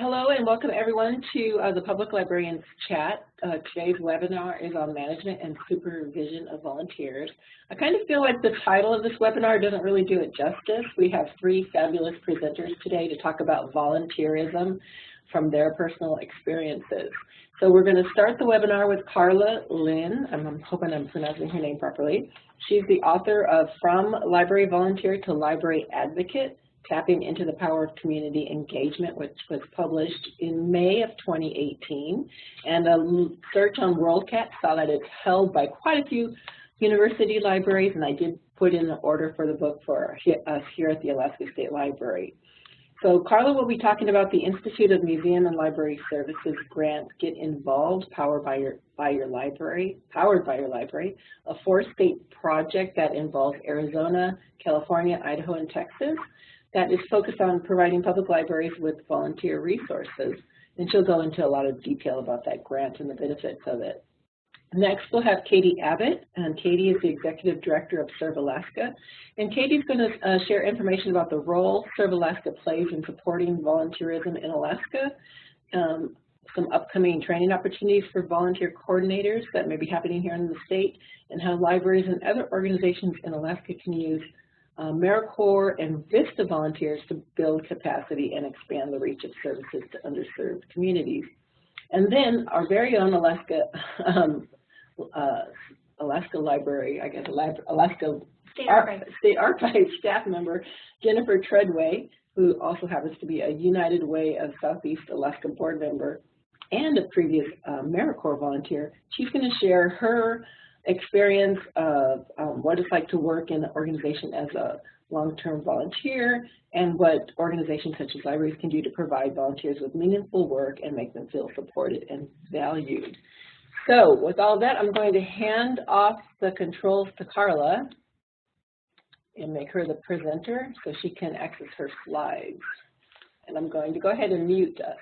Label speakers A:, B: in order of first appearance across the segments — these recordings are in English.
A: Hello and welcome everyone to the Public Librarians Chat. Today's webinar is on management and supervision of volunteers. I kind of feel like the title of this webinar doesn't really do it justice. We have three fabulous presenters today to talk about volunteerism from their personal experiences. So we're going to start the webinar with Carla Lynn. I'm hoping I'm pronouncing her name properly. She's the author of From Library Volunteer to Library Advocate, Tapping into the Power of Community Engagement, which was published in May of 2018. And a search on WorldCat saw that it's held by quite a few university libraries, and I did put in the order for the book for us here at the Alaska State Library. So Carla will be talking about the Institute of Museum and Library Services grant Get Involved, powered by your library, a four-state project that involves Arizona, California, Idaho, and Texas, that is focused on providing public libraries with volunteer resources. And she'll go into a lot of detail about that grant and the benefits of it. Next, we'll have Katie Abbott, and Katie is the Executive Director of Serve Alaska. And Katie's going to share information about the role Serve Alaska plays in supporting volunteerism in Alaska, some upcoming training opportunities for volunteer coordinators that may be happening here in the state, and how libraries and other organizations in Alaska can use AmeriCorps and VISTA volunteers to build capacity and expand the reach of services to underserved communities. And then our very own Alaska Library, I guess, Alaska State Archives staff member, Jennifer Treadway, who also happens to be a United Way of Southeast Alaska board member and a previous AmeriCorps volunteer. She's going to share her experience of what it's like to work in an organization as a long-term volunteer, and what organizations such as libraries can do to provide volunteers with meaningful work and make them feel supported and valued. So with all that, I'm going to hand off the controls to Carla and make her the presenter so she can access her slides. And I'm going to go ahead and mute us.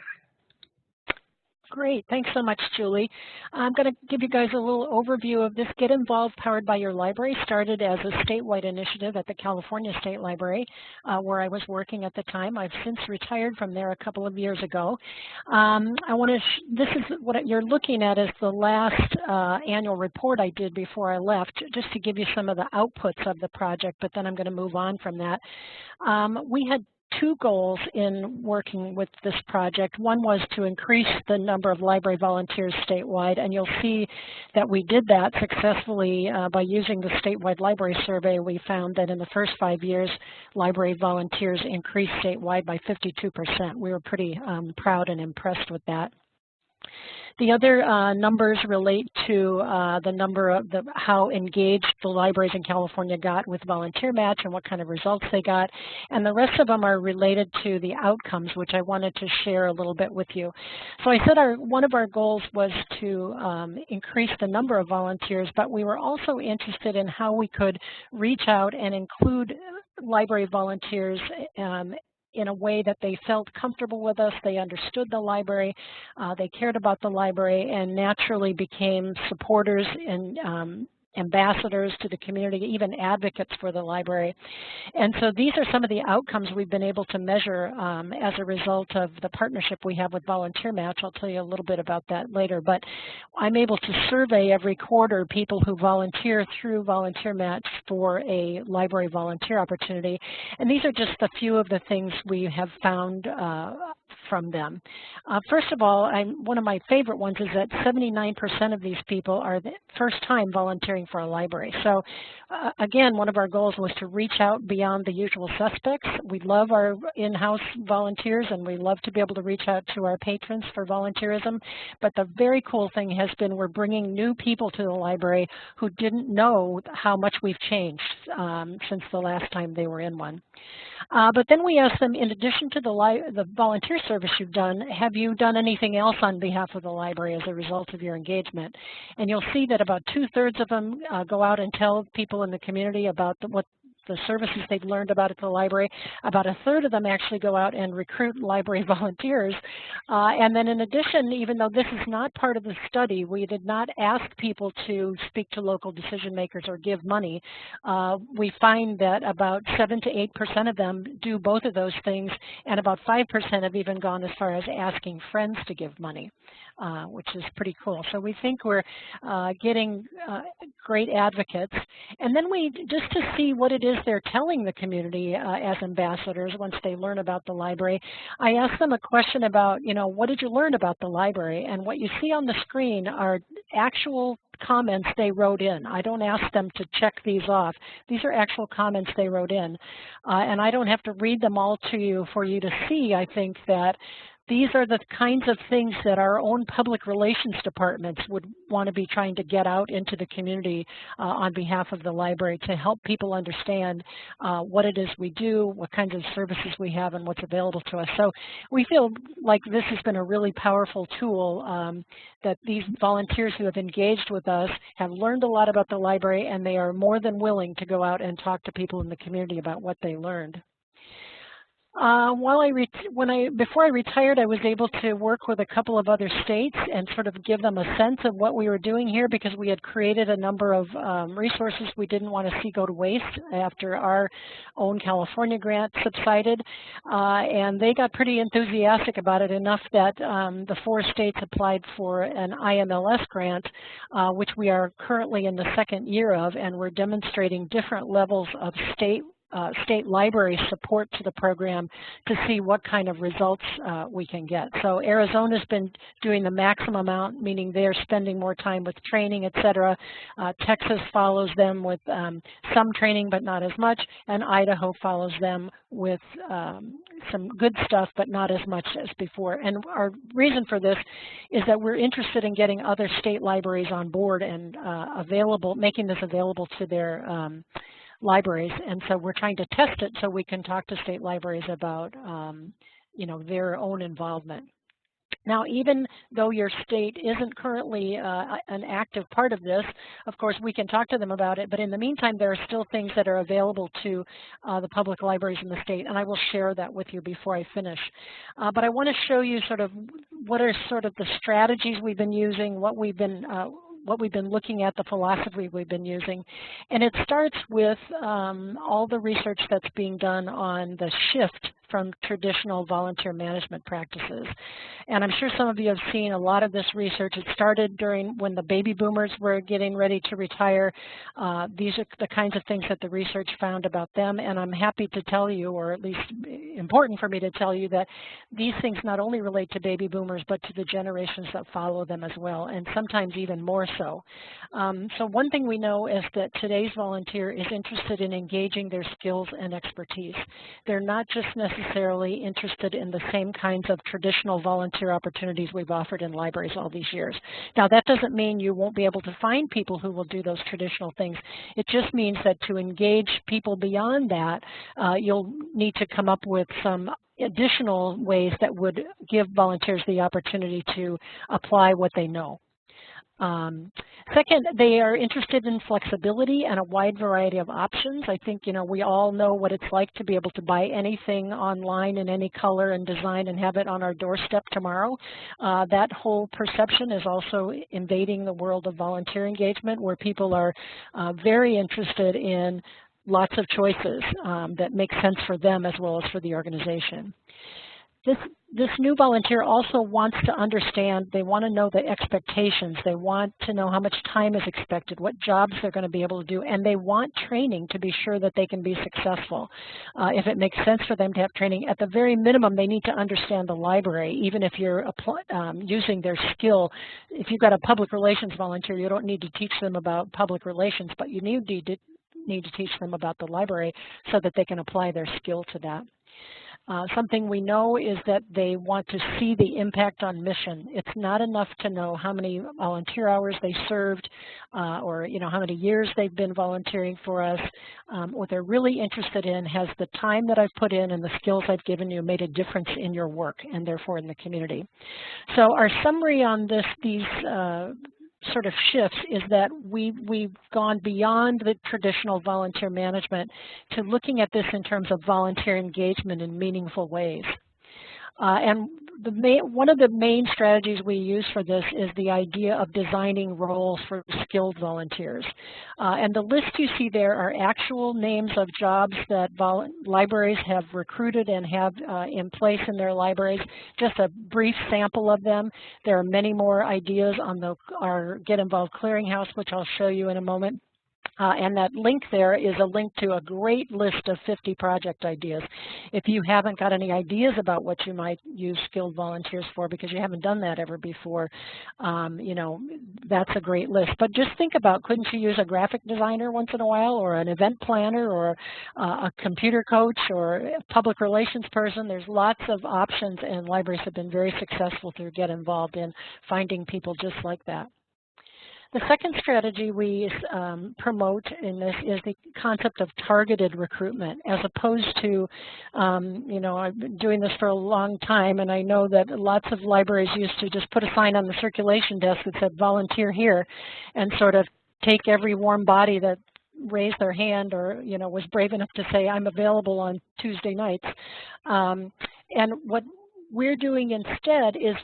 B: Great. Thanks so much, Julie. I'm going to give you guys a little overview of this Get Involved Powered by Your Library. Started as a statewide initiative at the California State Library, where I was working at the time. I've since retired from there a couple of years ago. This is what you're looking at is the last annual report I did before I left, just to give you some of the outputs of the project, but then I'm going to move on from that. We had two goals in working with this project. One was to increase the number of library volunteers statewide, and you'll see that we did that successfully by using the statewide library survey. We found that in the first 5 years, library volunteers increased statewide by 52%. We were pretty proud and impressed with that. The other numbers relate to the number of how engaged the libraries in California got with VolunteerMatch and what kind of results they got. And the rest of them are related to the outcomes, which I wanted to share a little bit with you. So I said one of our goals was to increase the number of volunteers, but we were also interested in how we could reach out and include library volunteers in a way that they felt comfortable with us, they understood the library, they cared about the library, and naturally became supporters and ambassadors to the community, even advocates for the library. And so these are some of the outcomes we've been able to measure as a result of the partnership we have with VolunteerMatch. I'll tell you a little bit about that later, but I'm able to survey every quarter people who volunteer through VolunteerMatch for a library volunteer opportunity. And these are just a few of the things we have found from them. First of all, one of my favorite ones is that 79% of these people are the first time volunteering for a library. So again, one of our goals was to reach out beyond the usual suspects. We love our in-house volunteers, and we love to be able to reach out to our patrons for volunteerism. But the very cool thing has been we're bringing new people to the library who didn't know how much we've changed since the last time they were in one. But then we asked them, in addition to the volunteer service you've done, have you done anything else on behalf of the library as a result of your engagement? And you'll see that about 2/3 of them go out and tell people in the community about what the services they've learned about at the library. About a third of them actually go out and recruit library volunteers. And then in addition, even though this is not part of the study, we did not ask people to speak to local decision makers or give money. We find that about 7 to 8% of them do both of those things, and about 5% have even gone as far as asking friends to give money, which is pretty cool. So we think we're getting great advocates. And then just to see what it is they're telling the community as ambassadors once they learn about the library, I asked them a question about, what did you learn about the library? And what you see on the screen are actual comments they wrote in. I don't ask them to check these off. These are actual comments they wrote in. And I don't have to read them all to you for you to see, I think, that these are the kinds of things that our own public relations departments would want to be trying to get out into the community on behalf of the library to help people understand what it is we do, what kinds of services we have, and what's available to us. So we feel like this has been a really powerful tool that these volunteers who have engaged with us have learned a lot about the library, and they are more than willing to go out and talk to people in the community about what they learned. Before I retired, I was able to work with a couple of other states and sort of give them a sense of what we were doing here, because we had created a number of resources we didn't want to see go to waste after our own California grant subsided. And they got pretty enthusiastic about it, enough that the 4 states applied for an IMLS grant, which we are currently in the 2nd year of, and we're demonstrating different levels of state library support to the program to see what kind of results we can get. So Arizona's been doing the maximum amount, meaning they're spending more time with training, et cetera. Texas follows them with some training, but not as much, and Idaho follows them with some good stuff, but not as much as before. And our reason for this is that we're interested in getting other state libraries on board and making this available to their libraries, and so we're trying to test it so we can talk to state libraries about their own involvement. Now, even though your state isn't currently an active part of this, of course, we can talk to them about it, but in the meantime, there are still things that are available to the public libraries in the state, and I will share that with you before I finish. But I want to show you sort of what are sort of the strategies we've been using, what we've been looking at, the philosophy we've been using. And it starts with all the research that's being done on the shift from traditional volunteer management practices. And I'm sure some of you have seen a lot of this research. It started when the baby boomers were getting ready to retire. These are the kinds of things that the research found about them, and I'm happy to tell you, or at least important for me to tell you, that these things not only relate to baby boomers, but to the generations that follow them as well, and sometimes even more so. So one thing we know is that today's volunteer is interested in engaging their skills and expertise. They're not just necessarily interested in the same kinds of traditional volunteer opportunities we've offered in libraries all these years. Now, that doesn't mean you won't be able to find people who will do those traditional things. It just means that to engage people beyond that, you'll need to come up with some additional ways that would give volunteers the opportunity to apply what they know. Second, they are interested in flexibility and a wide variety of options. I think, we all know what it's like to be able to buy anything online in any color and design and have it on our doorstep tomorrow. That whole perception is also invading the world of volunteer engagement, where people are very interested in lots of choices that make sense for them as well as for the organization. This new volunteer also wants to understand, they want to know the expectations, they want to know how much time is expected, what jobs they're going to be able to do, and they want training to be sure that they can be successful. If it makes sense for them to have training, at the very minimum, they need to understand the library, even if you're using their skill. If you've got a public relations volunteer, you don't need to teach them about public relations, but you need to teach them about the library so that they can apply their skill to that. Something we know is that they want to see the impact on mission. It's not enough to know how many volunteer hours they served or how many years they've been volunteering for us. What they're really interested in, has the time that I've put in and the skills I've given you made a difference in your work and therefore in the community. So our summary on these sort of shifts is that we've gone beyond the traditional volunteer management to looking at this in terms of volunteer engagement in meaningful ways. And one of the main strategies we use for this is the idea of designing roles for skilled volunteers. And the list you see there are actual names of jobs that libraries have recruited and have in place in their libraries, just a brief sample of them. There are many more ideas on our Get Involved Clearinghouse, which I'll show you in a moment. And that link there is a link to a great list of 50 project ideas. If you haven't got any ideas about what you might use skilled volunteers for because you haven't done that ever before, you know, that's a great list. But just think about, couldn't you use a graphic designer once in a while, or an event planner, or a computer coach, or a public relations person? There's lots of options, and libraries have been very successful through Get Involved in finding people just like that. The second strategy we promote in this is the concept of targeted recruitment, as opposed to, you know, I've been doing this for a long time, and I know that lots of libraries used to just put a sign on the circulation desk that said volunteer here, and sort of take every warm body that raised their hand or, you know, was brave enough to say, I'm available on Tuesday nights. And what we're doing instead is,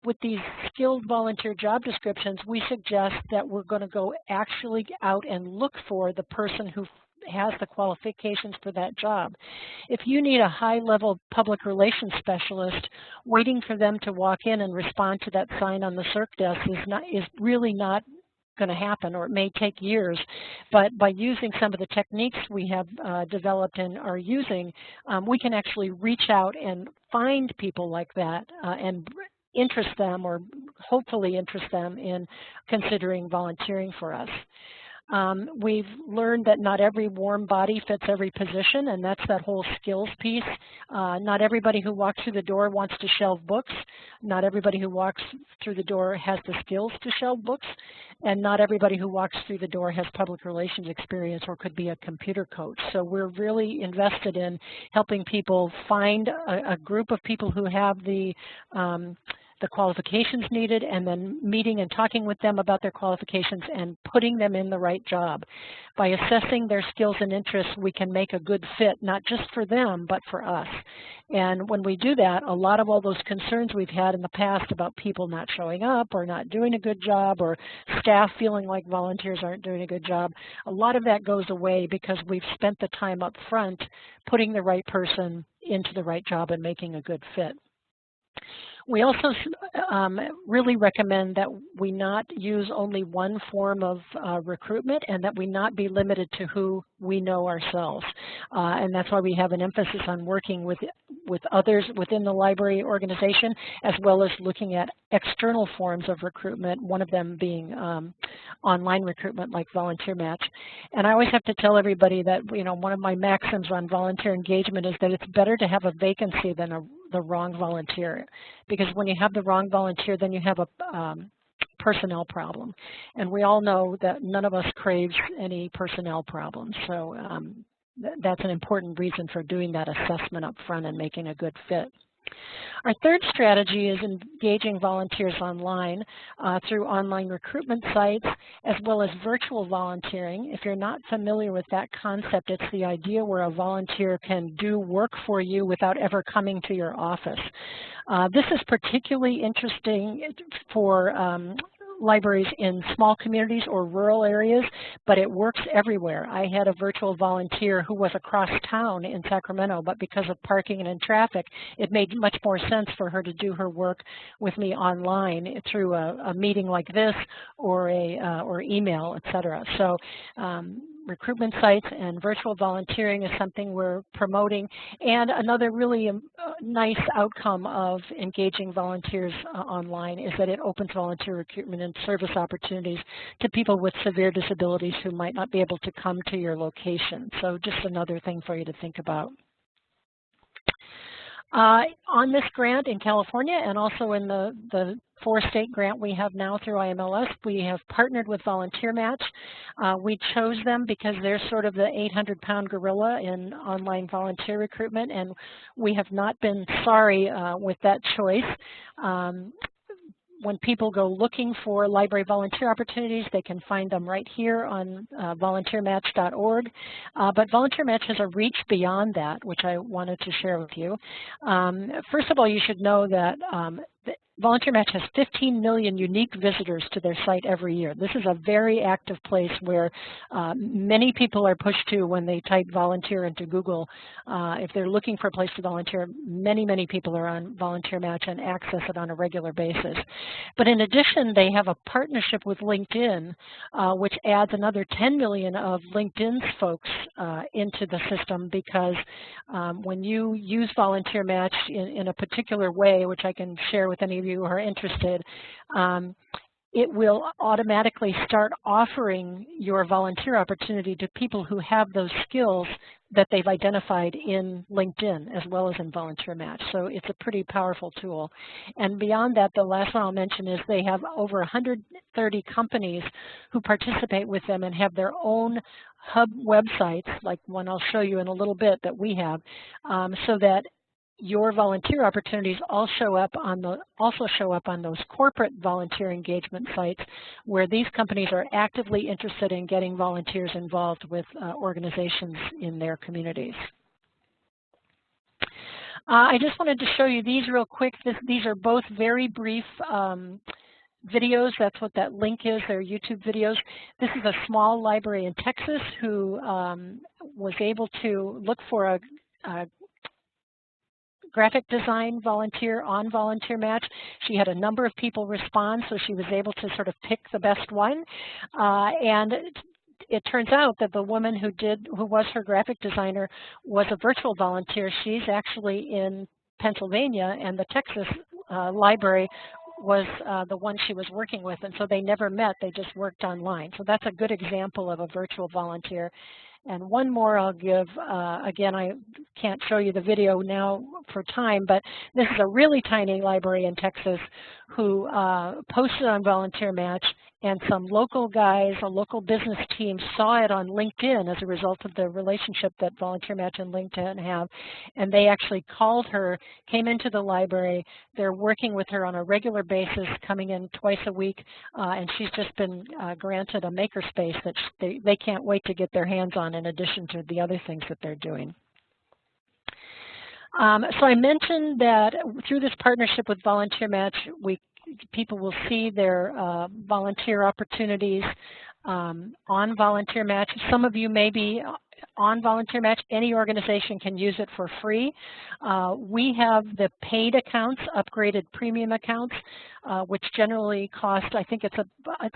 B: with these skilled volunteer job descriptions, we suggest that we're going to go actually out and look for the person who has the qualifications for that job. If you need a high-level public relations specialist, waiting for them to walk in and respond to that sign on the circ desk is really not going to happen, or it may take years. But by using some of the techniques we have developed and are using, we can actually reach out and find people like that and interest them, or hopefully interest them in considering volunteering for us. We've learned that not every warm body fits every position, and that's that whole skills piece. Not everybody who walks through the door wants to shelve books. Not everybody who walks through the door has the skills to shelve books. And not everybody who walks through the door has public relations experience or could be a computer coach. So we're really invested in helping people find a group of people who have the qualifications needed, and then meeting and talking with them about their qualifications and putting them in the right job. By assessing their skills and interests, we can make a good fit, not just for them, but for us. And when we do that, a lot of all those concerns we've had in the past about people not showing up or not doing a good job, or staff feeling like volunteers aren't doing a good job, a lot of that goes away because we've spent the time up front putting the right person into the right job and making a good fit. We also really recommend that we not use only one form of recruitment, and that we not be limited to who we know ourselves. And that's why we have an emphasis on working with others within the library organization, as well as looking at external forms of recruitment, one of them being online recruitment like VolunteerMatch. And I always have to tell everybody that, you know, one of my maxims on volunteer engagement is that it's better to have a vacancy than the wrong volunteer, because when you have the wrong volunteer, then you have a personnel problem, and we all know that none of us craves any personnel problems. So that's an important reason for doing that assessment up front and making a good fit. Our third strategy is engaging volunteers online through online recruitment sites, as well as virtual volunteering. If you're not familiar with that concept, it's the idea where a volunteer can do work for you without ever coming to your office. This is particularly interesting for libraries in small communities or rural areas, but it works everywhere. I had a virtual volunteer who was across town in Sacramento, but because of parking and traffic, it made much more sense for her to do her work with me online through a meeting like this, or email, etc. So recruitment sites and virtual volunteering is something we're promoting. And another really nice outcome of engaging volunteers online is that it opens volunteer recruitment and service opportunities to people with severe disabilities who might not be able to come to your location. So just another thing for you to think about. On this grant in California, and also in the 4-state grant we have now through IMLS, we have partnered with VolunteerMatch. We chose them because they're sort of the 800-pound gorilla in online volunteer recruitment, and we have not been sorry with that choice. when people go looking for library volunteer opportunities, they can find them right here on volunteermatch.org. But VolunteerMatch has a reach beyond that, which I wanted to share with you. First of all, you should know that VolunteerMatch has 15 million unique visitors to their site every year. This is a very active place where many people are pushed to when they type volunteer into Google. If they're looking for a place to volunteer, many, many people are on VolunteerMatch and access it on a regular basis. But in addition, they have a partnership with LinkedIn, which adds another 10 million of LinkedIn's folks into the system, because when you use VolunteerMatch in a particular way, which I can share with any of you who are interested, it will automatically start offering your volunteer opportunity to people who have those skills that they've identified in LinkedIn as well as in VolunteerMatch. So it's a pretty powerful tool. And beyond that, the last one I'll mention is they have over 130 companies who participate with them and have their own hub websites, like one I'll show you in a little bit that we have, so that your volunteer opportunities also show up on those corporate volunteer engagement sites where these companies are actively interested in getting volunteers involved with organizations in their communities. I just wanted to show you these real quick. These are both very brief videos. That's what that link is. They're YouTube videos. This is a small library in Texas who was able to look for a graphic design volunteer on VolunteerMatch. She had a number of people respond, so she was able to sort of pick the best one. And it turns out that the woman who was her graphic designer was a virtual volunteer. She's actually in Pennsylvania, and the Texas library was the one she was working with, and so they never met, they just worked online. So that's a good example of a virtual volunteer. And one more I'll give, again, I can't show you the video now for time, but this is a really tiny library in Texas who posted on VolunteerMatch, and some local guys, a local business team, saw it on LinkedIn as a result of the relationship that VolunteerMatch and LinkedIn have, and they actually called her, came into the library. They're working with her on a regular basis, coming in twice a week, and she's just been granted a makerspace that they can't wait to get their hands on, in addition to the other things that they're doing. So I mentioned that through this partnership with VolunteerMatch, people will see their volunteer opportunities on VolunteerMatch. Some of you may be on VolunteerMatch. Any organization can use it for free. We have the paid accounts, upgraded premium accounts, which generally cost, I think it's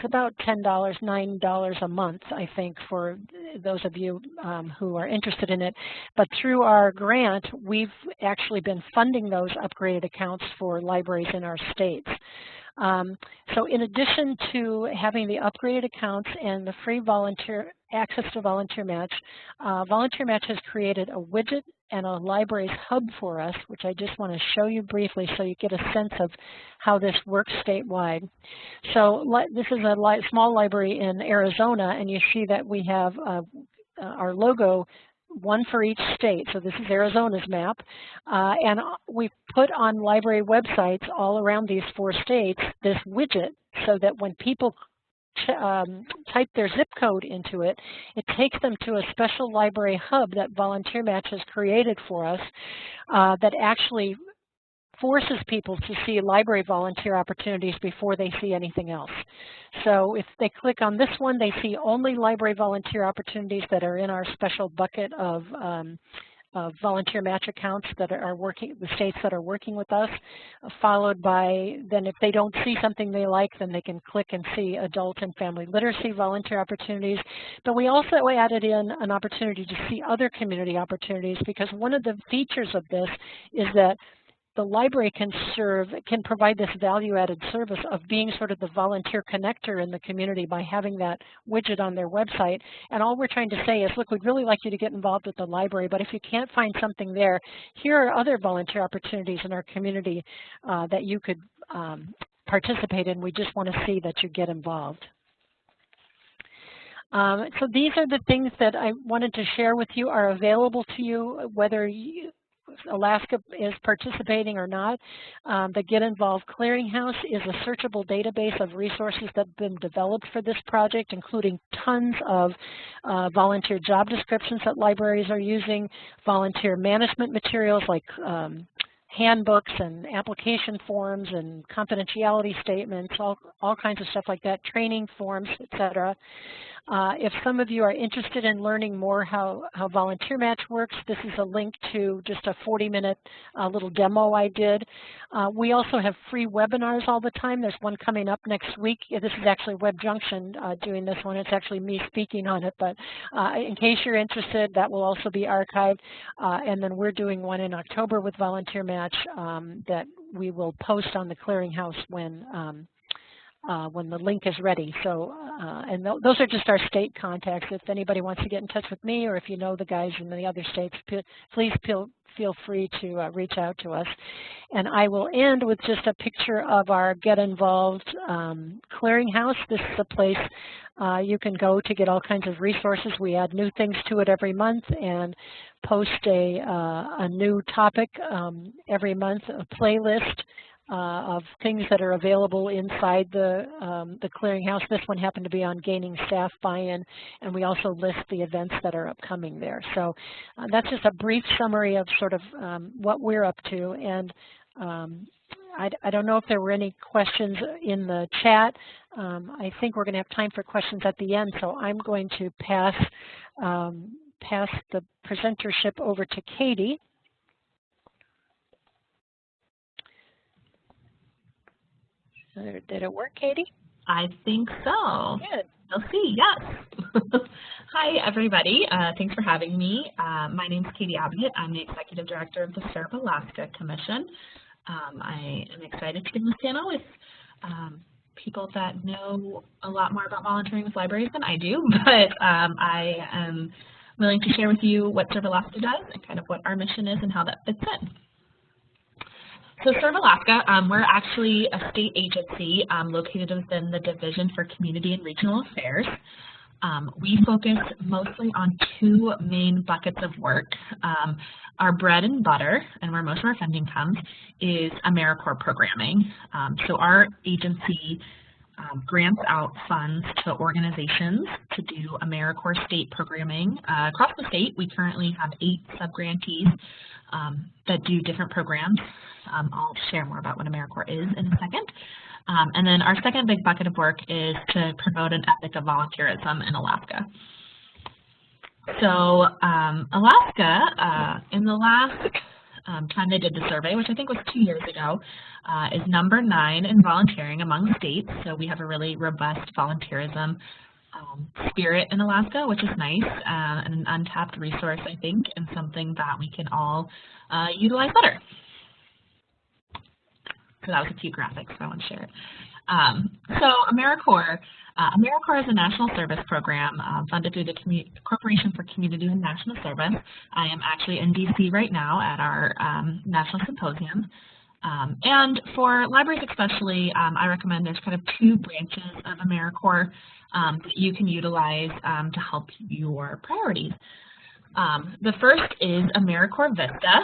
B: about $10, $9 a month, I think, for those of you who are interested in it. But through our grant, we've actually been funding those upgraded accounts for libraries in our states. So in addition to having the upgraded accounts and the free volunteer access to VolunteerMatch, VolunteerMatch has created a widget and a libraries hub for us, which I just want to show you briefly so you get a sense of how this works statewide. So this is a small library in Arizona, and you see that we have our logo, one for each state. So this is Arizona's map. And we've put on library websites all around these 4 states this widget so that when people type their zip code into it, it takes them to a special library hub that VolunteerMatch has created for us that actually forces people to see library volunteer opportunities before they see anything else. So if they click on this one, they see only library volunteer opportunities that are in our special bucket of VolunteerMatch accounts that are working, the states that are working with us, followed by, then if they don't see something they like, then they can click and see adult and family literacy volunteer opportunities. But we also added in an opportunity to see other community opportunities, because one of the features of this is that the library can provide this value-added service of being sort of the volunteer connector in the community by having that widget on their website. And all we're trying to say is, look, we'd really like you to get involved with the library, but if you can't find something there, here are other volunteer opportunities in our community that you could participate in. We just want to see that you get involved. So these are the things that I wanted to share with you, are available to you, whether Alaska is participating or not. The Get Involved Clearinghouse is a searchable database of resources that have been developed for this project, including tons of volunteer job descriptions that libraries are using, volunteer management materials like handbooks and application forms and confidentiality statements, all kinds of stuff like that, training forms, etc. If some of you are interested in learning more how VolunteerMatch works, this is a link to just a 40-minute little demo I did. We also have free webinars all the time. There's one coming up next week. This is actually Web Junction doing this one. It's actually me speaking on it, but in case you're interested, that will also be archived. And then we're doing one in October with VolunteerMatch that we will post on the clearinghouse when the link is ready. So, and those are just our state contacts. If anybody wants to get in touch with me, or if you know the guys in the other states, please feel free to reach out to us. And I will end with just a picture of our Get Involved clearinghouse. This is a place you can go to get all kinds of resources. We add new things to it every month and post a new topic every month, a playlist of things that are available inside the clearinghouse. This one happened to be on gaining staff buy-in, and we also list the events that are upcoming there. So that's just a brief summary of sort of what we're up to. And I don't know if there were any questions in the chat. I think we're going to have time for questions at the end, so I'm going to pass the presentership over to Katie. Did it work, Katie?
C: I think so.
B: Good.
C: We'll see, yes. Hi, everybody. Thanks for having me. My name is Katie Abbott. I'm the Executive Director of the Serve Alaska Commission. I am excited to be on this panel with people that know a lot more about volunteering with libraries than I do, but I am willing to share with you what Serve Alaska does and kind of what our mission is and how that fits in. So Serve Alaska, we're actually a state agency located within the Division for Community and Regional Affairs. We focus mostly on two main buckets of work. Our bread and butter, and where most of our funding comes, is AmeriCorps programming. So our agency grants out funds to organizations to do AmeriCorps state programming. Across the state, we currently have 8 sub-grantees that do different programs. I'll share more about what AmeriCorps is in a second. And then our second big bucket of work is to promote an ethic of volunteerism in Alaska. So Alaska, in the last time they did the survey, which I think was 2 years ago, is number 9 in volunteering among states. So we have a really robust volunteerism spirit in Alaska, which is nice, and an untapped resource, I think, and something that we can all utilize better. So that was a cute graphic, so I want to share it. So AmeriCorps is a national service program funded through the Corporation for Community and National Service. I am actually in DC right now at our national symposium. And for libraries especially, I recommend there's kind of 2 branches of AmeriCorps that you can utilize to help your priorities. The first is AmeriCorps VISTA.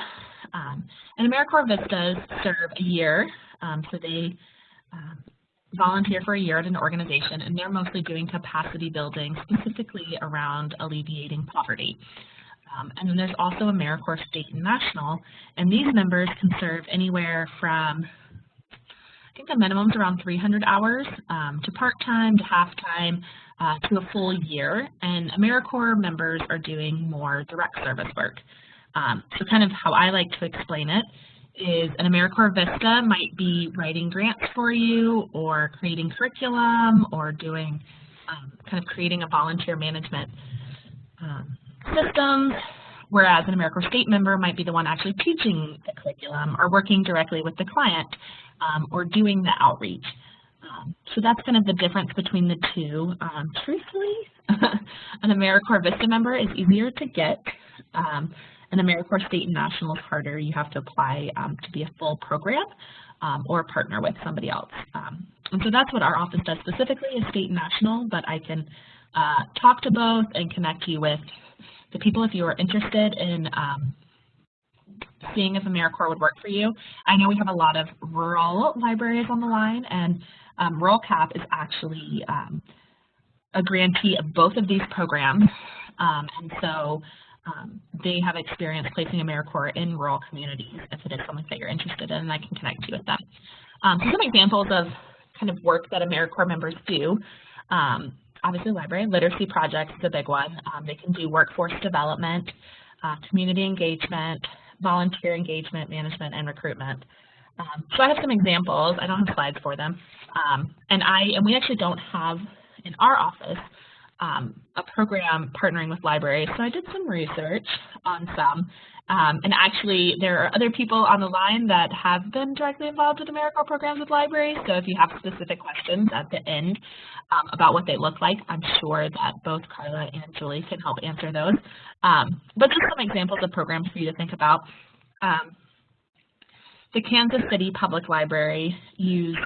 C: And AmeriCorps VISTAs serve a year, so they volunteer for a year at an organization, and they're mostly doing capacity building, specifically around alleviating poverty. And then there's also AmeriCorps State and National, and these members can serve anywhere from, I think the minimum's around 300 hours to part-time, to half-time, to a full year. And AmeriCorps members are doing more direct service work. So kind of how I like to explain it is an AmeriCorps VISTA might be writing grants for you, or creating curriculum, or doing kind of creating a volunteer management systems, whereas an AmeriCorps State member might be the one actually teaching the curriculum, or working directly with the client, or doing the outreach. So that's kind of the difference between the two. Truthfully, an AmeriCorps VISTA member is easier to get. An AmeriCorps State and National is harder. You have to apply to be a full program or partner with somebody else. And so that's what our office does specifically, is State and National, but I can talk to both and connect you with the people if you are interested in seeing if AmeriCorps would work for you. I know we have a lot of rural libraries on the line, and Rural CAP is actually a grantee of both of these programs, and so they have experience placing AmeriCorps in rural communities if it is something that you're interested in, and I can connect you with them. So some examples of kind of work that AmeriCorps members do. Obviously, library literacy projects is a big one. They can do workforce development, community engagement, volunteer engagement, management, and recruitment. So I have some examples. I don't have slides for them. And we actually don't have in our office a program partnering with libraries. So I did some research on some. And actually, there are other people on the line that have been directly involved with AmeriCorps programs with libraries. So if you have specific questions at the end about what they look like, I'm sure that both Carla and Julie can help answer those. But just some examples of programs for you to think about. The Kansas City Public Library used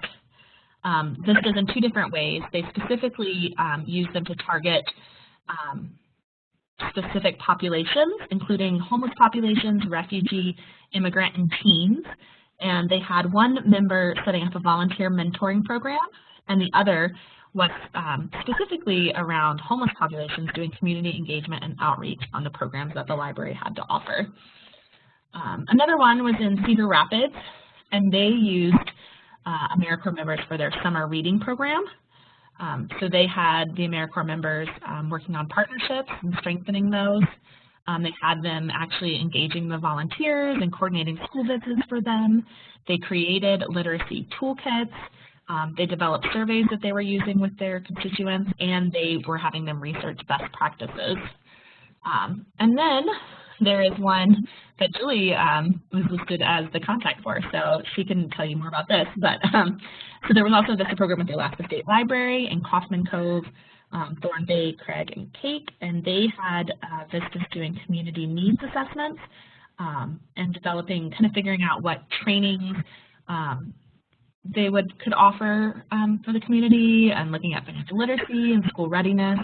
C: VISTAs in two different ways. They specifically used them to target specific populations, including homeless populations, refugee, immigrant, and teens. And they had one member setting up a volunteer mentoring program, and the other was specifically around homeless populations doing community engagement and outreach on the programs that the library had to offer. Another one was in Cedar Rapids, and they used AmeriCorps members for their summer reading program. So they had the AmeriCorps members working on partnerships and strengthening those. They had them actually engaging the volunteers and coordinating school visits for them. They created literacy toolkits. They developed surveys that they were using with their constituents, and they were having them research best practices. And then there is one that Julie was listed as the contact for, so she can tell you more about this. But so there was also a VISTA program at the Alaska State Library in Kaufman Cove, Thorn Bay, Craig, and Cake, and they had VISTAs doing community needs assessments and developing, kind of figuring out what trainings they could offer for the community, and looking at financial literacy and school readiness.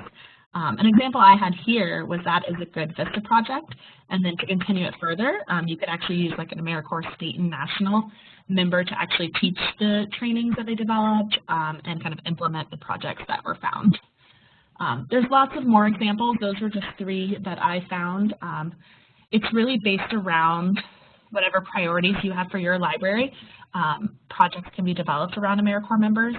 C: An example I had here was that is a good VISTA project, and then to continue it further, you could actually use like an AmeriCorps state and national member to actually teach the trainings that they developed and kind of implement the projects that were found. There's lots of more examples. Those were just three that I found. It's really based around whatever priorities you have for your library. Projects can be developed around AmeriCorps members.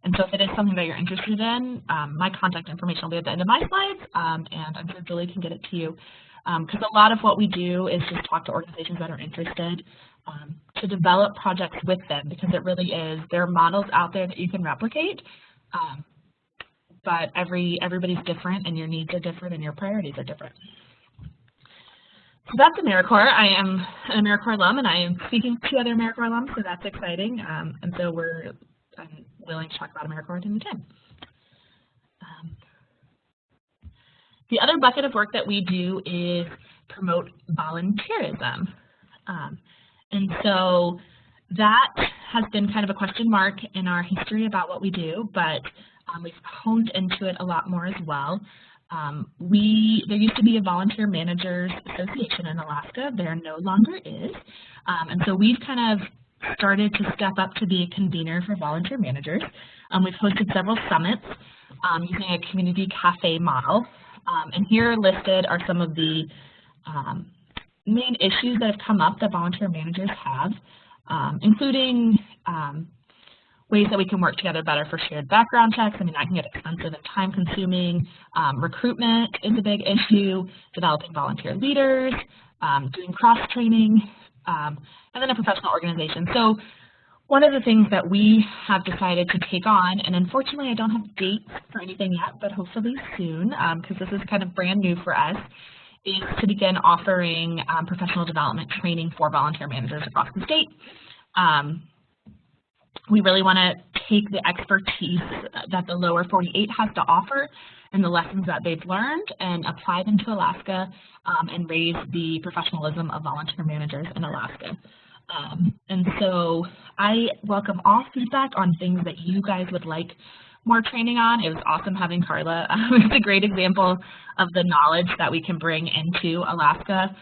C: And so if it is something that you're interested in, my contact information will be at the end of my slides, and I'm sure Julie can get it to you. Because a lot of what we do is just talk to organizations that are interested to develop projects with them, because it really is, there are models out there that you can replicate, but everybody's different, and your needs are different, and your priorities are different. So that's AmeriCorps. I am an AmeriCorps alum, and I am speaking to other AmeriCorps alums, so that's exciting. And so I'm willing to talk about AmeriCorps at any time. The other bucket of work that we do is promote volunteerism. And so that has been kind of a question mark in our history about what we do, but we've honed into it a lot more as well. There used to be a Volunteer Managers Association in Alaska. There no longer is. And so we've kind of started to step up to be a convener for volunteer managers. We've hosted several summits using a community cafe model. And here listed are some of the main issues that have come up that volunteer managers have, including ways that we can work together better for shared background checks. I mean, that can get expensive and time-consuming. Recruitment is a big issue, developing volunteer leaders, doing cross-training, and then a professional organization. So one of the things that we have decided to take on, and unfortunately I don't have dates for anything yet, but hopefully soon, because this is kind of brand new for us, is to begin offering professional development training for volunteer managers across the state. We really want to take the expertise that the lower 48 has to offer and the lessons that they've learned and apply them to Alaska and raise the professionalism of volunteer managers in Alaska. And so I welcome all feedback on things that you guys would like more training on. It was awesome having Carla. It's a great example of the knowledge that we can bring into Alaska,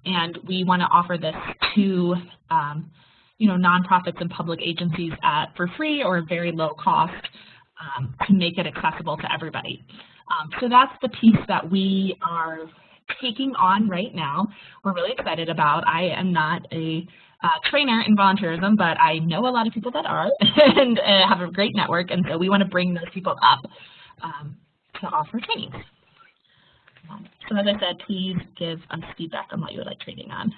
C: and we want to offer this to nonprofits and public agencies for free or very low cost to make it accessible to everybody. So that's the piece that we are taking on right now. We're really excited about. I am not a trainer in volunteerism, but I know a lot of people that are and have a great network, and so we want to bring those people up to offer training. So as I said, please give us feedback on what you would like training on.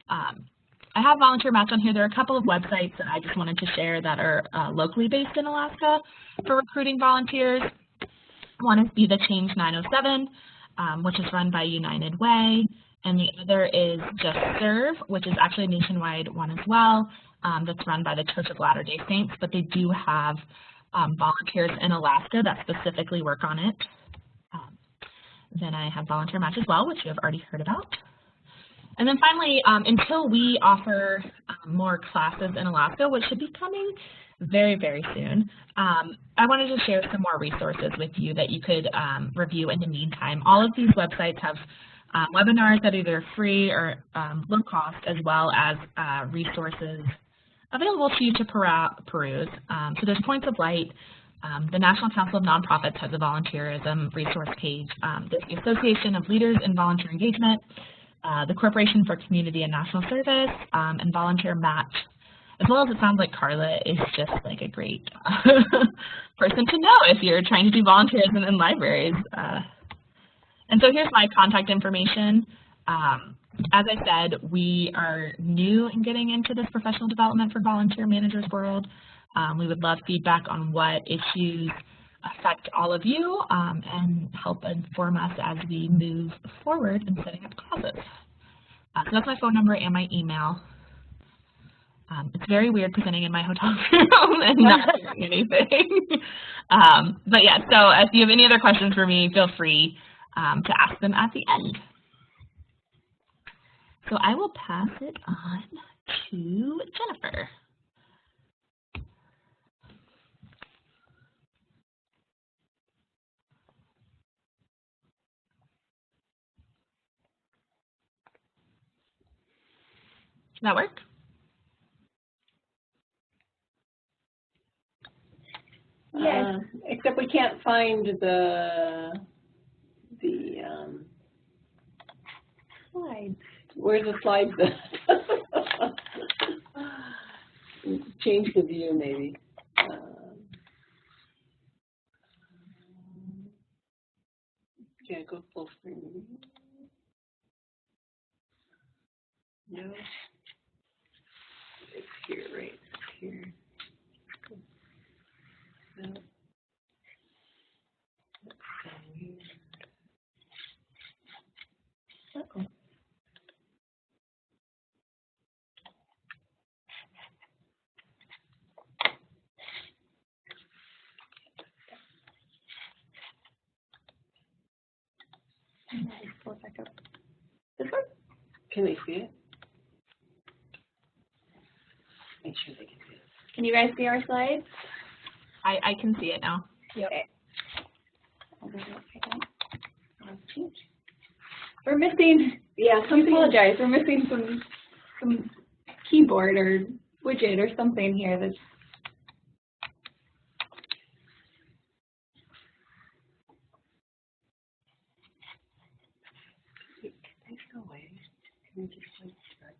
C: I have VolunteerMatch on here. There are a couple of websites that I just wanted to share that are locally based in Alaska for recruiting volunteers. One is Be the Change 907, which is run by United Way, and the other is Just Serve, which is actually a nationwide one as well, that's run by the Church of Latter-day Saints, but they do have volunteers in Alaska that specifically work on it. Then I have VolunteerMatch as well, which you have already heard about. And then finally, until we offer more classes in Alaska, which should be coming very, very soon, I wanted to share some more resources with you that you could review in the meantime. All of these websites have webinars that are either free or low cost, as well as resources available to you to peruse. So there's Points of Light. The National Council of Nonprofits has a volunteerism resource page. There's the Association of Leaders in Volunteer Engagement, the Corporation for Community and National Service, and VolunteerMatch. As well as it sounds like Carla is just like a great person to know if you're trying to do volunteerism in libraries. And so here's my contact information. As I said, we are new in getting into this professional development for volunteer managers world. We would love feedback on what issues affect all of you and help inform us as we move forward in setting up classes. So that's my phone number and my email. It's very weird presenting in my hotel room and not hearing anything. But yeah, so if you have any other questions for me, feel free to ask them at the end. So I will pass it on to Jennifer. Does that work?
A: Yes. Except we can't find the slides. Where's the slides then? Change the view maybe. Yeah, go full screen. No. It's here, right? It's here. No. Uh-oh. Pull it back up. This one? Can they see it? Make sure they can see it.
D: Can you guys see our slides?
C: I can see it now.
D: Yep. We're missing,
A: Yeah,
D: I
A: something.
D: apologize, we're missing some keyboard or widget or something here that's.
A: Can they go away? Can we just like start?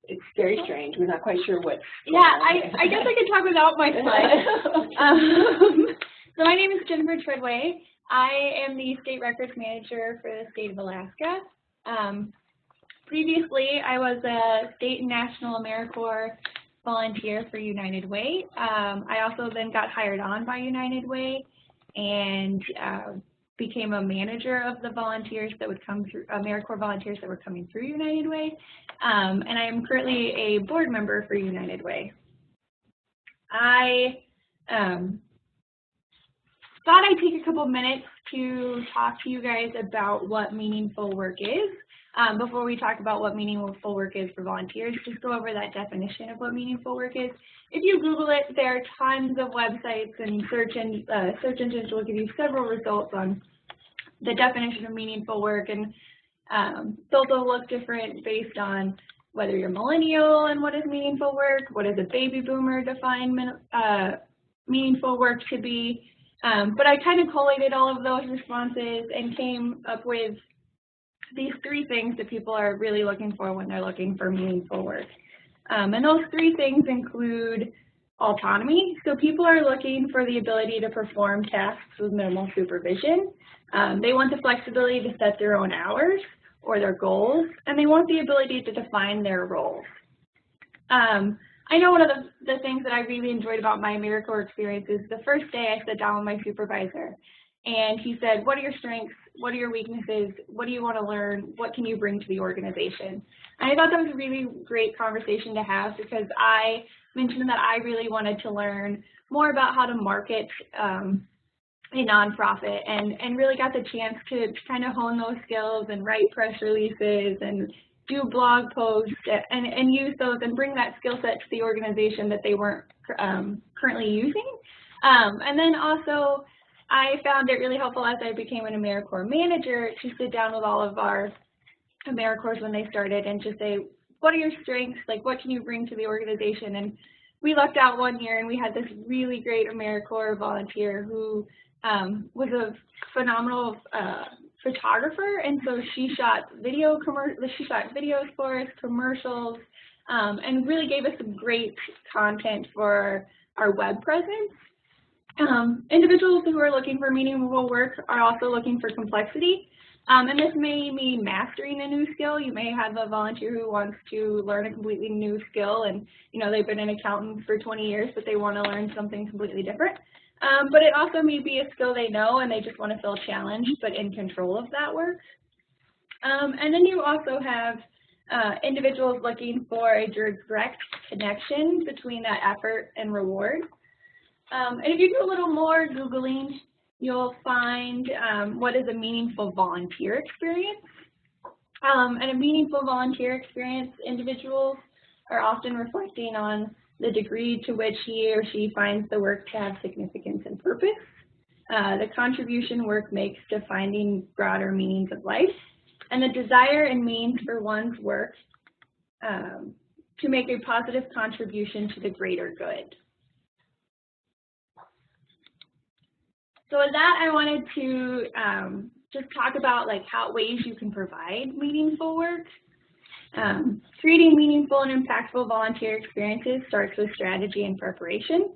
A: It's very strange. We're not quite sure what.
D: Yeah, I guess I could talk without my slide. So my name is Jennifer Treadway. I am the State Records Manager for the state of Alaska. Previously, I was a state and national AmeriCorps volunteer for United Way. I also then got hired on by United Way and became a manager of the volunteers that would come through, AmeriCorps volunteers that were coming through United Way. And I am currently a board member for United Way. I thought I'd take a couple minutes to talk to you guys about what meaningful work is. Before we talk about what meaningful work is for volunteers, just go over that definition of what meaningful work is. If you Google it, there are tons of websites and search engines will give you several results on the definition of meaningful work, and those will look different based on whether you're millennial and what is meaningful work, what does a baby boomer define meaningful work to be. But I kind of collated all of those responses and came up with these 3 things that people are really looking for when they're looking for meaningful work. And those 3 things include autonomy. So people are looking for the ability to perform tasks with minimal supervision. They want the flexibility to set their own hours or their goals, and they want the ability to define their roles. I know one of the things that I really enjoyed about my AmeriCorps experience is the first day I sat down with my supervisor, and he said, what are your strengths? What are your weaknesses? What do you want to learn? What can you bring to the organization? And I thought that was a really great conversation to have, because I mentioned that I really wanted to learn more about how to market a nonprofit, and really got the chance to kind of hone those skills and write press releases and do blog posts and use those and bring that skill set to the organization that they weren't currently using. And then also, I found it really helpful as I became an AmeriCorps manager to sit down with all of our AmeriCorps when they started and just say, what are your strengths? Like, what can you bring to the organization? And we lucked out one year and we had this really great AmeriCorps volunteer who was a phenomenal photographer, and so she shot videos for us, commercials, and really gave us some great content for our web presence. Individuals who are looking for meaningful work are also looking for complexity, and this may mean mastering a new skill. You may have a volunteer who wants to learn a completely new skill, and they've been an accountant for 20 years, but they want to learn something completely different. But it also may be a skill they know and they just want to feel challenged but in control of that work. And then you also have individuals looking for a direct connection between that effort and reward. And if you do a little more Googling, you'll find what is a meaningful volunteer experience. And a meaningful volunteer experience, individuals are often reflecting on the degree to which he or she finds the work to have significance and purpose, the contribution work makes to finding broader meanings of life, and the desire and means for one's work to make a positive contribution to the greater good. So with that, I wanted to just talk about how ways you can provide meaningful work. Creating meaningful and impactful volunteer experiences starts with strategy and preparation.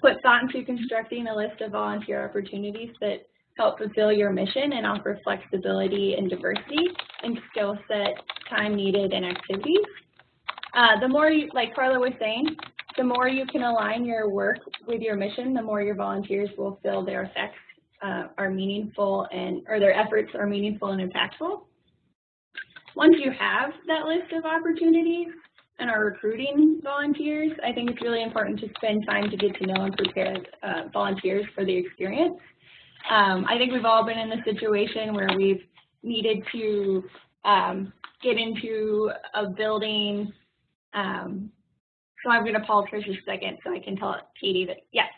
D: Put thought into constructing a list of volunteer opportunities that help fulfill your mission and offer flexibility and diversity in skill set, time needed, and activities. The more you, like Carla was saying, the more you can align your work with your mission, the more your volunteers will feel their effects are meaningful or their efforts are meaningful and impactful. Once you have that list of opportunities and are recruiting volunteers, I think it's really important to spend time to get to know and prepare volunteers for the experience. I think we've all been in the situation where we've needed to get into a building. So I'm going to pause for just a second so I can tell Katie that, yes,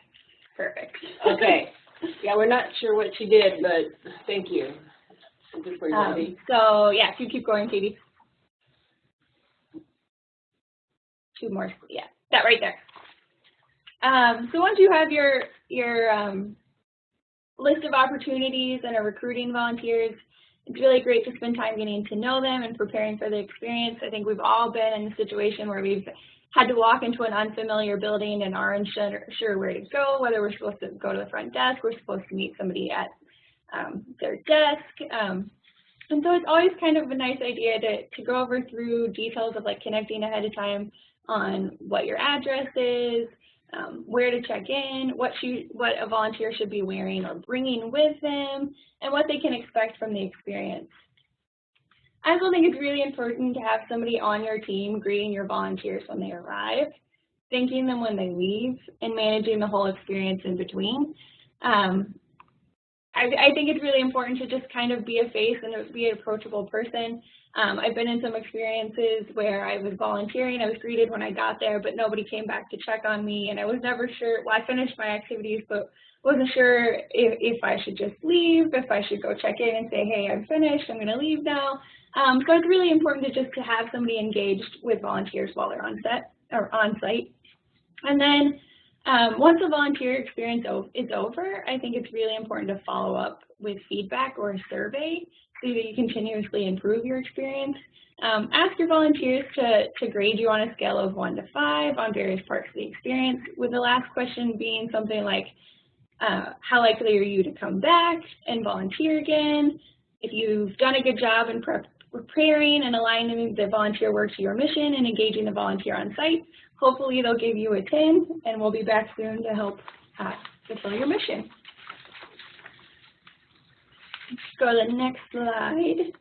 D: perfect.
A: Okay. Yeah, we're not sure what she did, but thank you.
D: So yeah, if you keep going, Katie. 2 more, yeah, that right there. So once you have your list of opportunities and are recruiting volunteers, It's really great to spend time getting to know them and preparing for the experience. I think we've all been in a situation where we've had to walk into an unfamiliar building and aren't sure where to go, whether we're supposed to go to the front desk, we're supposed to meet somebody at their desk. And so it's always kind of a nice idea to go over through details of like connecting ahead of time on what your address is, where to check in, what a volunteer should be wearing or bringing with them, and what they can expect from the experience. I also think it's really important to have somebody on your team greeting your volunteers when they arrive, thanking them when they leave, and managing the whole experience in between. I think it's really important to just kind of be a face and be an approachable person. I've been in some experiences where I was volunteering, I was greeted when I got there, but nobody came back to check on me, and I was never sure, well, I finished my activities, but wasn't sure if I should just leave, if I should go check in and say, hey, I'm finished, I'm going to leave now. So it's really important to have somebody engaged with volunteers while they're on site. And then once the volunteer experience is over, I think it's really important to follow up with feedback or a survey so that you continuously improve your experience. Ask your volunteers to grade you on a scale of 1 to 5 on various parts of the experience, with the last question being something like, how likely are you to come back and volunteer again? If you've done a good job in preparing and aligning the volunteer work to your mission and engaging the volunteer on site, hopefully they'll give you a 10, and we'll be back soon to help fulfill your mission. Let's go to the next slide.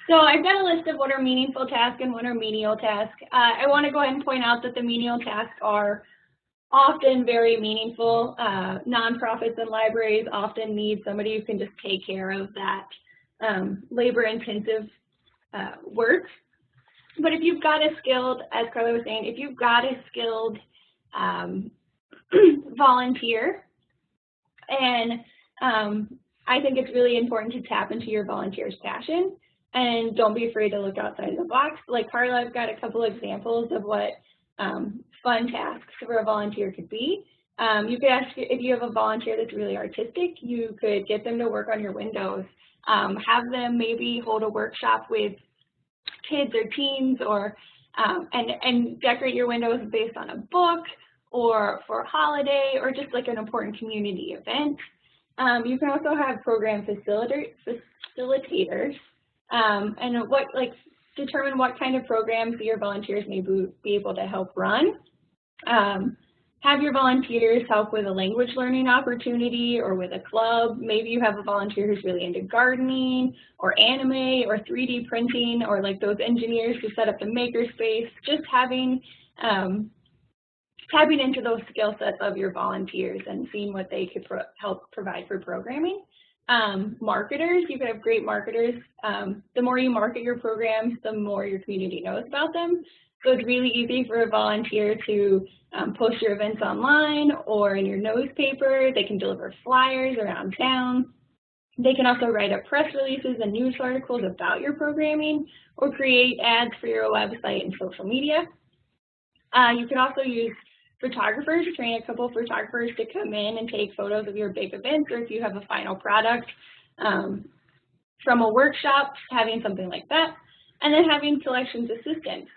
D: So I've got a list of what are meaningful tasks and what are menial tasks. I want to go ahead and point out that the menial tasks are often very meaningful. Nonprofits and libraries often need somebody who can just take care of that labor-intensive work. But if you've got a skilled, as Carla was saying, if you've got a skilled volunteer, and I think it's really important to tap into your volunteer's passion, and don't be afraid to look outside the box. Like Carla, I've got a couple examples of what fun tasks for a volunteer could be. You could ask, if you have a volunteer that's really artistic, you could get them to work on your windows. Have them maybe hold a workshop with kids or teens, or and decorate your windows based on a book or for a holiday or just like an important community event. You can also have program facilitators and determine what kind of programs your volunteers may be able to help run. Have your volunteers help with a language learning opportunity or with a club. Maybe you have a volunteer who's really into gardening or anime or 3D printing, or like those engineers who set up the makerspace. Just having, tapping into those skill sets of your volunteers and seeing what they could help provide for programming. Marketers, you could have great marketers. The more you market your programs, the more your community knows about them. So it's really easy for a volunteer to post your events online or in your newspaper. They can deliver flyers around town. They can also write up press releases and news articles about your programming, or create ads for your website and social media. You can also use photographers, train a couple of photographers to come in and take photos of your big events, or if you have a final product from a workshop, having something like that. And then having selections assistants.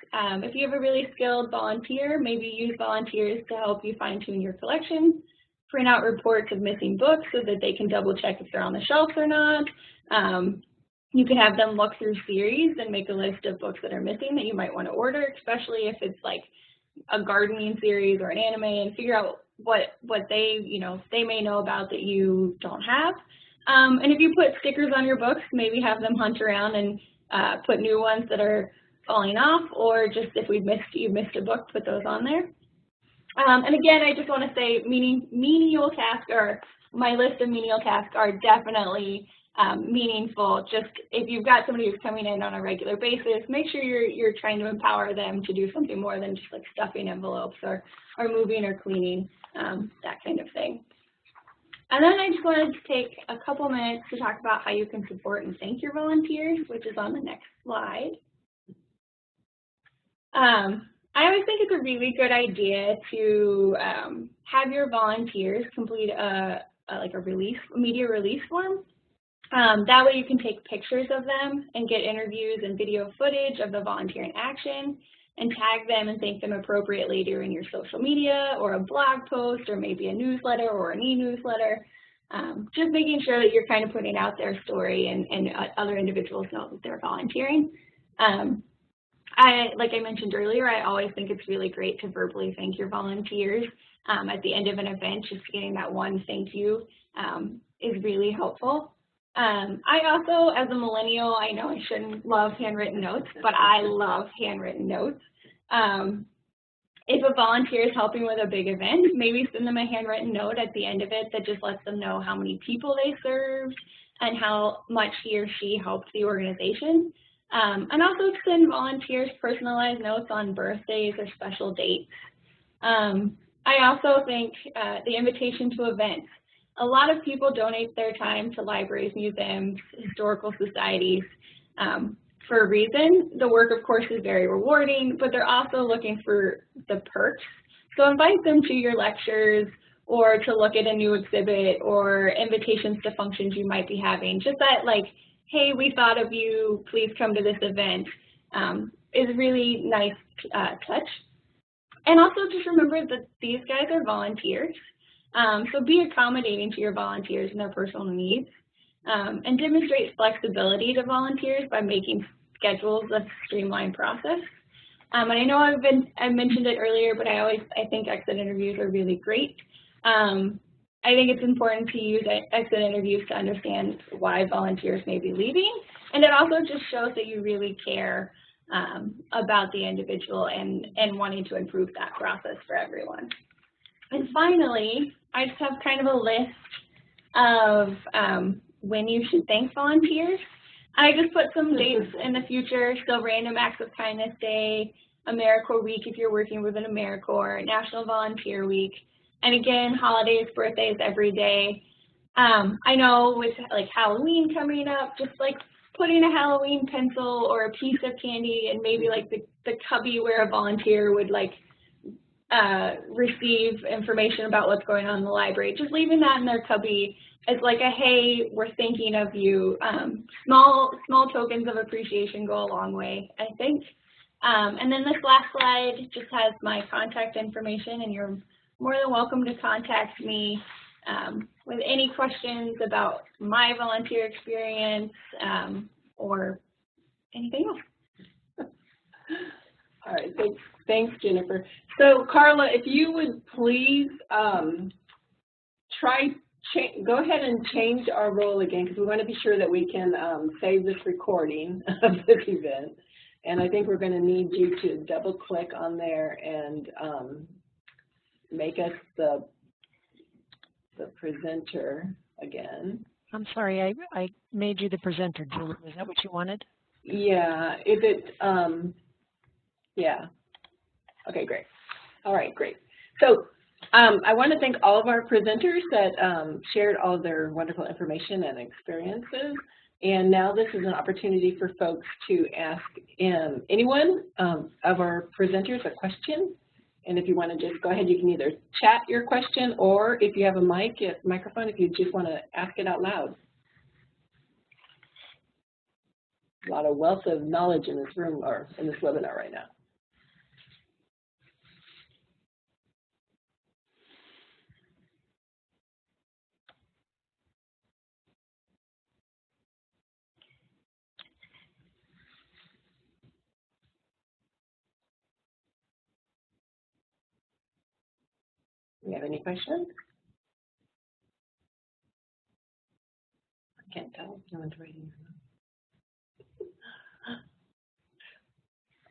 D: If you have a really skilled volunteer, maybe use volunteers to help you fine-tune your collection, print out reports of missing books so that they can double check if they're on the shelf or not. You can have them look through series and make a list of books that are missing that you might want to order, especially if it's like a gardening series or an anime, and figure out what they may know about that you don't have. And if you put stickers on your books, maybe have them hunt around and put new ones that are falling off, or just if you missed a book, put those on there. And again, I just want to say menial tasks, or my list of menial tasks, are definitely meaningful. Just if you've got somebody who's coming in on a regular basis, make sure you're trying to empower them to do something more than just like stuffing envelopes or moving or cleaning, that kind of thing. And then I just wanted to take a couple minutes to talk about how you can support and thank your volunteers, which is on the next slide. I always think it's a really good idea to have your volunteers complete a media release form. That way you can take pictures of them and get interviews and video footage of the volunteer in action and tag them and thank them appropriately during your social media or a blog post or maybe a newsletter or an e-newsletter. Just making sure that you're kind of putting out their story and other individuals know that they're volunteering. Like I mentioned earlier, I always think it's really great to verbally thank your volunteers at the end of an event. Just getting that one thank you is really helpful. I also, as a millennial, I know I shouldn't love handwritten notes, but I love handwritten notes. If a volunteer is helping with a big event, maybe send them a handwritten note at the end of it that just lets them know how many people they served and how much he or she helped the organization. And also send volunteers personalized notes on birthdays or special dates. I also think the invitation to events. A lot of people donate their time to libraries, museums, historical societies for a reason. The work, of course, is very rewarding, but they're also looking for the perks. So invite them to your lectures or to look at a new exhibit or invitations to functions you might be having. Just that, like, hey, we thought of you, please come to this event, is a really nice touch. And also just remember that these guys are volunteers. So be accommodating to your volunteers and their personal needs, and demonstrate flexibility to volunteers by making schedules a streamlined process. And I know I mentioned it earlier, but I think exit interviews are really great. I think it's important to use exit interviews to understand why volunteers may be leaving, and it also just shows that you really care about the individual and wanting to improve that process for everyone. And finally, I just have kind of a list of when you should thank volunteers. I just put some dates in the future, so Random Acts of Kindness Day, AmeriCorps Week if you're working with an AmeriCorps, National Volunteer Week, and again, holidays, birthdays, every day. I know with like Halloween coming up, just like putting a Halloween pencil or a piece of candy and maybe like the cubby where a volunteer would like receive information about what's going on in the library, just leaving that in their cubby as like a, hey, we're thinking of you. Small tokens of appreciation go a long way, I think. And then this last slide just has my contact information, and you're more than welcome to contact me with any questions about my volunteer experience or anything else.
A: All right, thanks, Jennifer. So, Carla, if you would please go ahead and change our role again, because we want to be sure that we can save this recording of this event. And I think we're going to need you to double-click on there and make us the presenter again.
B: I'm sorry, I made you the presenter, Julie. Is that what you wanted?
A: Yeah, yeah. Okay, great. All right, great. So I want to thank all of our presenters that shared all of their wonderful information and experiences. And now this is an opportunity for folks to ask anyone of our presenters a question. And if you want to just go ahead, you can either chat your question, or if you have a microphone, if you just want to ask it out loud. A lot of wealth of knowledge in this room or in this webinar right now. Do you have any questions? I can't tell if no one's reading.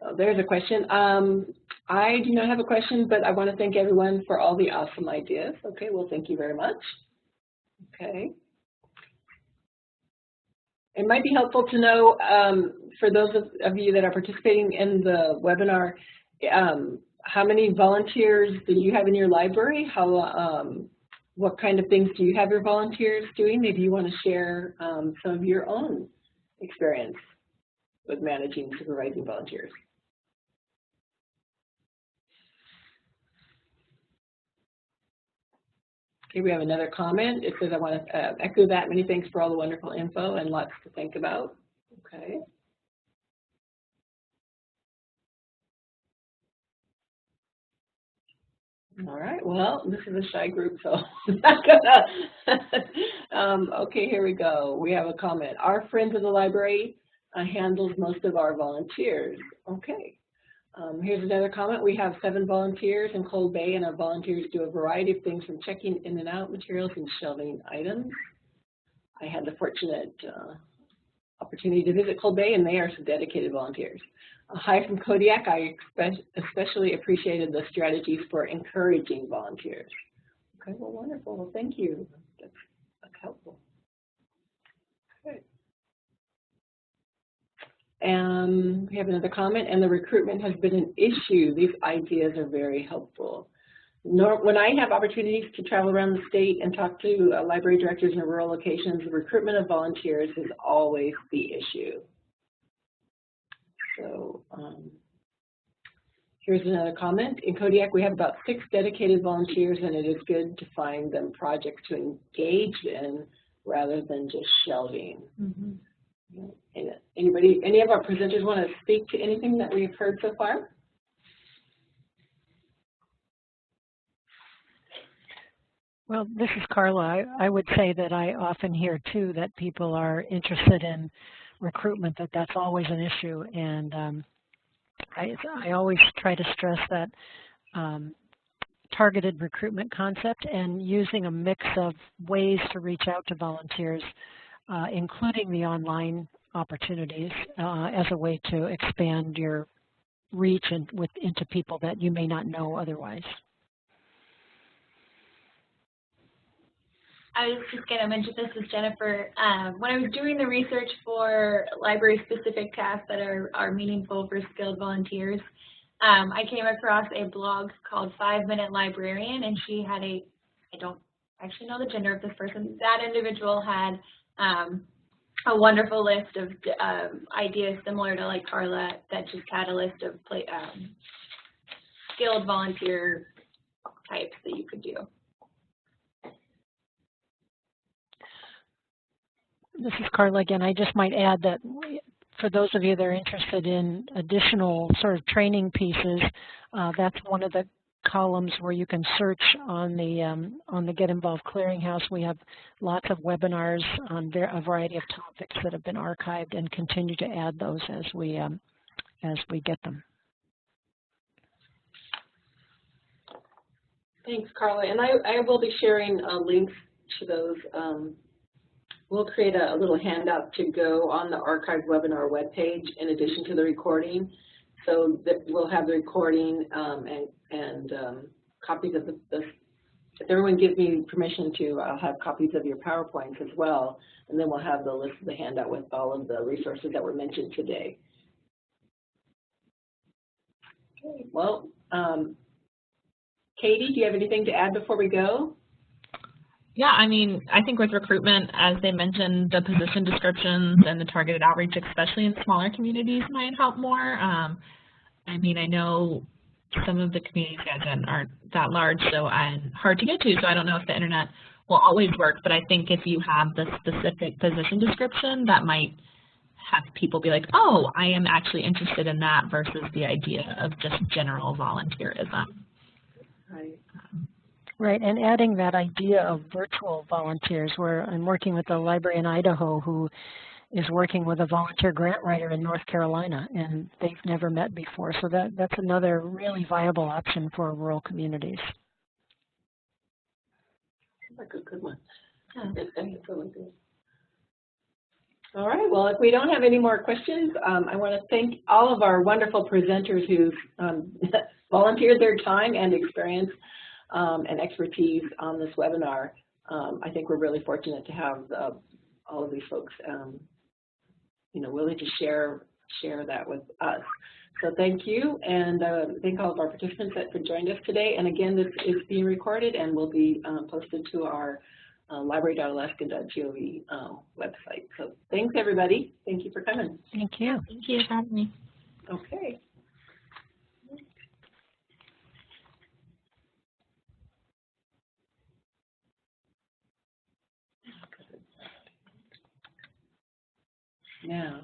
A: Oh, there's a question. I do not have a question, but I want to thank everyone for all the awesome ideas. Okay, well, thank you very much. Okay. It might be helpful to know, for those of you that are participating in the webinar, how many volunteers do you have in your library? What kind of things do you have your volunteers doing? Maybe you want to share some of your own experience with managing and supervising volunteers. Okay, we have another comment. It says, I want to echo that. Many thanks for all the wonderful info and lots to think about. Okay. All right, well, this is a shy group, so I'm not gonna. Okay, here we go. We have a comment. Our friends in the library handles most of our volunteers. Okay. Here's another comment. We have 7 volunteers in Cold Bay, and our volunteers do a variety of things from checking in and out materials and shelving items. I had the fortunate opportunity to visit Cold Bay, and they are some dedicated volunteers. Hi from Kodiak. I especially appreciated the strategies for encouraging volunteers. Okay, well, wonderful. Well, thank you. That's helpful. Okay. And we have another comment, and the recruitment has been an issue. These ideas are very helpful. When I have opportunities to travel around the state and talk to library directors in rural locations, the recruitment of volunteers is always the issue. So here's another comment. In Kodiak, we have about 6 dedicated volunteers, and it is good to find them projects to engage in rather than just shelving. Mm-hmm. Any of our presenters want to speak to anything that we've heard so far?
B: Well, this is Carla. I would say that I often hear, too, that people are interested in recruitment, that's always an issue. And I always try to stress that targeted recruitment concept and using a mix of ways to reach out to volunteers, including the online opportunities as a way to expand your reach into people that you may not know otherwise.
D: I was just going to mention, this is Jennifer. When I was doing the research for library-specific tasks that are meaningful for skilled volunteers, I came across a blog called 5 Minute Librarian, and she had I don't actually know the gender of this person. That individual had a wonderful list of ideas similar to like Carla, that just had a list of skilled volunteer types that you could do.
B: This is Carla again. I just might add that for those of you that are interested in additional sort of training pieces, that's one of the columns where you can search on the Get Involved Clearinghouse. We have lots of webinars on a variety of topics that have been archived, and continue to add those as we get them.
A: Thanks, Carla. And I will be sharing links to those. We'll create a little handout to go on the archived webinar webpage in addition to the recording, so that we'll have the recording and copies of if everyone gives me permission to, I'll have copies of your PowerPoints as well, and then we'll have the list of the handout with all of the resources that were mentioned today. Okay, well, Katie, do you have anything to add before we go?
C: Yeah, I mean, I think with recruitment, as they mentioned, the position descriptions and the targeted outreach, especially in smaller communities, might help more. I mean, I know some of the communities aren't that large, and hard to get to, so I don't know if the internet will always work, but I think if you have the specific position description, that might have people be like, oh, I am actually interested in that, versus the idea of just general volunteerism.
A: Right.
B: Right, and adding that idea of virtual volunteers, where I'm working with a library in Idaho who is working with a volunteer grant writer in North Carolina, and they've never met before. So that's another really viable option for rural communities.
A: That's a good one. Yeah, that's really good. All right, well, if we don't have any more questions, I want to thank all of our wonderful presenters who volunteered their time and experience and expertise on this webinar. I think we're really fortunate to have all of these folks, willing to share that with us. So thank you, and thank all of our participants that joined us today. And again, this is being recorded and will be posted to our library.alaska.gov website. So thanks, everybody. Thank you for coming.
B: Thank you.
C: Thank you for having me.
A: Okay. Now,